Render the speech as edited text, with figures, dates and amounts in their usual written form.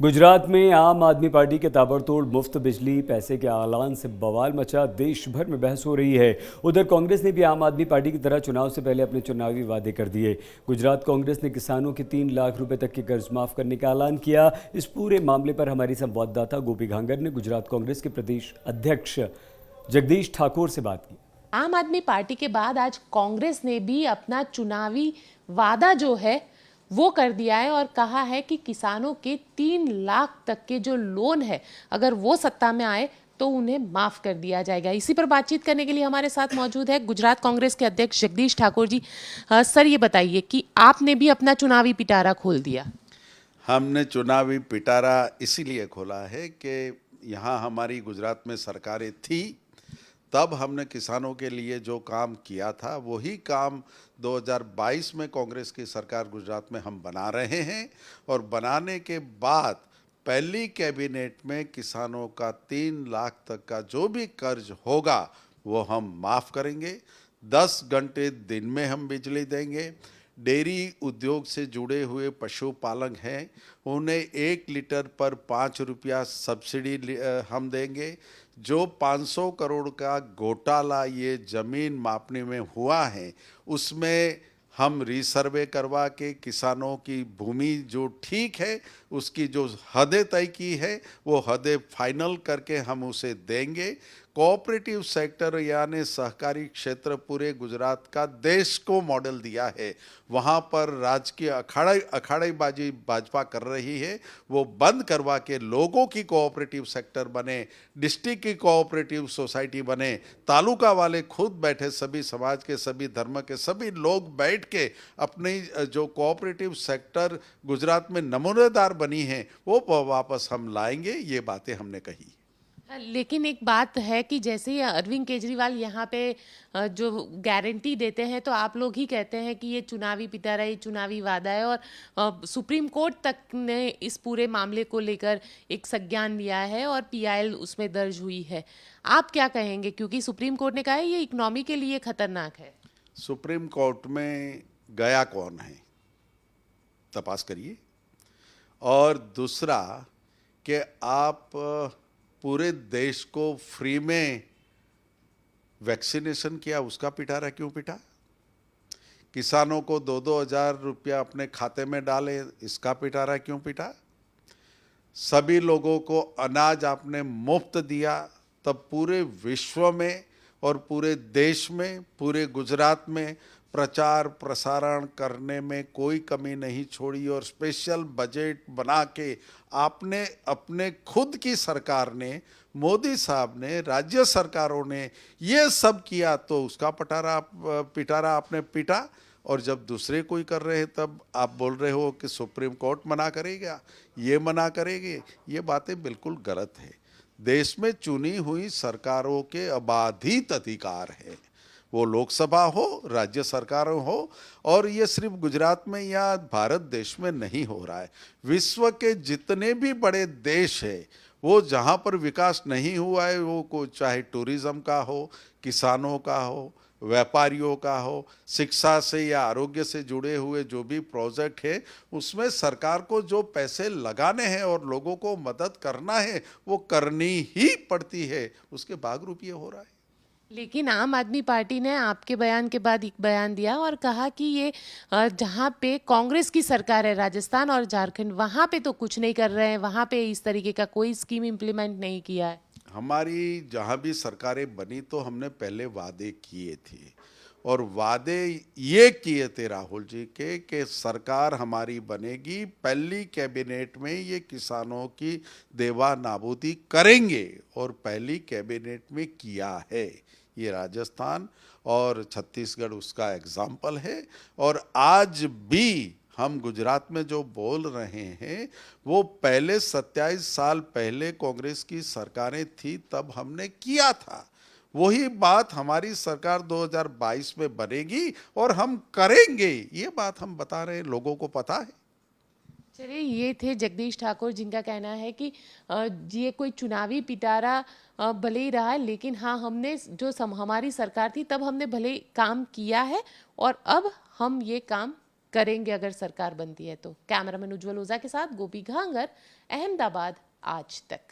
गुजरात में आम आदमी पार्टी के ताबड़तोड़ मुफ्त बिजली पैसे के ऐलान से बवाल मचा। देश भर में बहस हो रही है। उधर कांग्रेस ने भी आम आदमी पार्टी की तरह चुनाव से पहले अपने चुनावी वादे कर दिए। गुजरात कांग्रेस ने किसानों के 3 लाख रुपए तक के कर्ज माफ करने का ऐलान किया। इस पूरे मामले पर हमारी संवाददाता गोपी घांगर ने गुजरात कांग्रेस के प्रदेश अध्यक्ष जगदीश ठाकुर से बात की। आम आदमी पार्टी के बाद आज कांग्रेस ने भी अपना चुनावी वादा जो है वो कर दिया है और कहा है कि किसानों के 3 लाख तक के जो लोन है अगर वो सत्ता में आए तो उन्हें माफ कर दिया जाएगा। इसी पर बातचीत करने के लिए हमारे साथ मौजूद है गुजरात कांग्रेस के अध्यक्ष जगदीश ठाकुर जी। सर, ये बताइए कि आपने भी अपना चुनावी पिटारा खोल दिया। हमने चुनावी पिटारा इसीलिए खोला है कि यहाँ हमारी गुजरात में सरकारें थी, तब हमने किसानों के लिए जो काम किया था वही काम 2022 में कांग्रेस की सरकार गुजरात में हम बना रहे हैं। और बनाने के बाद पहली कैबिनेट में किसानों का 3 लाख तक का जो भी कर्ज होगा वो हम माफ़ करेंगे। 10 घंटे दिन में हम बिजली देंगे। डेयरी उद्योग से जुड़े हुए पशुपालक हैं, उन्हें 1 लीटर पर 5 रुपया सब्सिडी हम देंगे। जो 500 करोड़ का घोटाला ये ज़मीन मापने में हुआ है उसमें हम रीसर्वे करवा के किसानों की भूमि जो ठीक है उसकी जो हदें तय की है वो हदें फाइनल करके हम उसे देंगे। कोऑपरेटिव सेक्टर यानी सहकारी क्षेत्र पूरे गुजरात का देश को मॉडल दिया है। वहाँ पर राजकीय अखाड़ेबाजी भाजपा कर रही है, वो बंद करवा के लोगों की कोऑपरेटिव सेक्टर बने, डिस्ट्रिक्ट की कोऑपरेटिव सोसाइटी बने, तालुका वाले खुद बैठे, सभी समाज के सभी धर्म के सभी लोग बैठ के अपनी जो कोऑपरेटिव सेक्टर गुजरात में नमूनेदार बनी है वो वापस हम लाएंगे। ये बातें हमने कही। लेकिन एक बात है कि जैसे ही अरविंद केजरीवाल यहाँ पे जो गारंटी देते हैं तो आप लोग ही कहते हैं कि ये चुनावी पिटारा, ये चुनावी वादा है और सुप्रीम कोर्ट तक ने इस पूरे मामले को लेकर एक संज्ञान लिया है और पीआईएल उसमें दर्ज हुई है। आप क्या कहेंगे, क्योंकि सुप्रीम कोर्ट ने कहा है ये इकोनॉमी के लिए खतरनाक है। सुप्रीम कोर्ट में गया कौन है, तपास करिए। और दूसरा कि आप पूरे देश को फ्री में वैक्सीनेशन किया, उसका पिटारा क्यों पिटा? किसानों को 2-2 हज़ार रुपया अपने खाते में डाले, इसका पिटारा क्यों पिटा? सभी लोगों को अनाज आपने मुफ्त दिया, तब पूरे विश्व में और पूरे देश में, पूरे गुजरात में प्रचार प्रसारण करने में कोई कमी नहीं छोड़ी और स्पेशल बजट बना के आपने अपने खुद की सरकार ने, मोदी साहब ने, राज्य सरकारों ने ये सब किया, तो उसका पिटारा आपने पीटा। और जब दूसरे कोई कर रहे हैं तब आप बोल रहे हो कि सुप्रीम कोर्ट मना करेगा, ये मना करेंगे। ये बातें बिल्कुल गलत है। देश में चुनी हुई सरकारों के अबाधित अधिकार है, वो लोकसभा हो, राज्य सरकारों हो। और ये सिर्फ गुजरात में या भारत देश में नहीं हो रहा है, विश्व के जितने भी बड़े देश है वो जहाँ पर विकास नहीं हुआ है, वो चाहे टूरिज्म का हो, किसानों का हो, व्यापारियों का हो, शिक्षा से या आरोग्य से जुड़े हुए जो भी प्रोजेक्ट है उसमें सरकार को जो पैसे लगाने हैं और लोगों को मदद करना है वो करनी ही पड़ती है। उसके भागरूप ये हो रहा है। लेकिन आम आदमी पार्टी ने आपके बयान के बाद एक बयान दिया और कहा कि ये जहाँ पे कांग्रेस की सरकार है, राजस्थान और झारखंड, वहाँ पे तो कुछ नहीं कर रहे हैं, वहाँ पे इस तरीके का कोई स्कीम इम्प्लीमेंट नहीं किया है। हमारी जहाँ भी सरकारें बनी तो हमने पहले वादे किए थे और वादे ये किए थे राहुल जी के कि सरकार हमारी बनेगी, पहली कैबिनेट में ये किसानों की देवा नाबूदी करेंगे और पहली कैबिनेट में किया है। ये राजस्थान और छत्तीसगढ़ उसका एग्जाम्पल है। और आज भी हम गुजरात में जो बोल रहे हैं वो पहले 27 साल पहले कांग्रेस की सरकारें थी तब हमने किया था। वही बात हमारी सरकार 2022 में बनेगी और हम करेंगे। ये बात हम बता रहे हैं, लोगों को पता है। चलिए, ये थे जगदीश ठाकुर जिनका कहना है कि ये कोई चुनावी पिटारा भले ही रहा है, लेकिन हाँ, हमने जो हमारी सरकार थी तब हमने भले काम किया है और अब हम ये काम करेंगे अगर सरकार बनती है तो। कैमरामैन उज्जवल ओझा के साथ गोपी घांगर, अहमदाबाद, आज तक।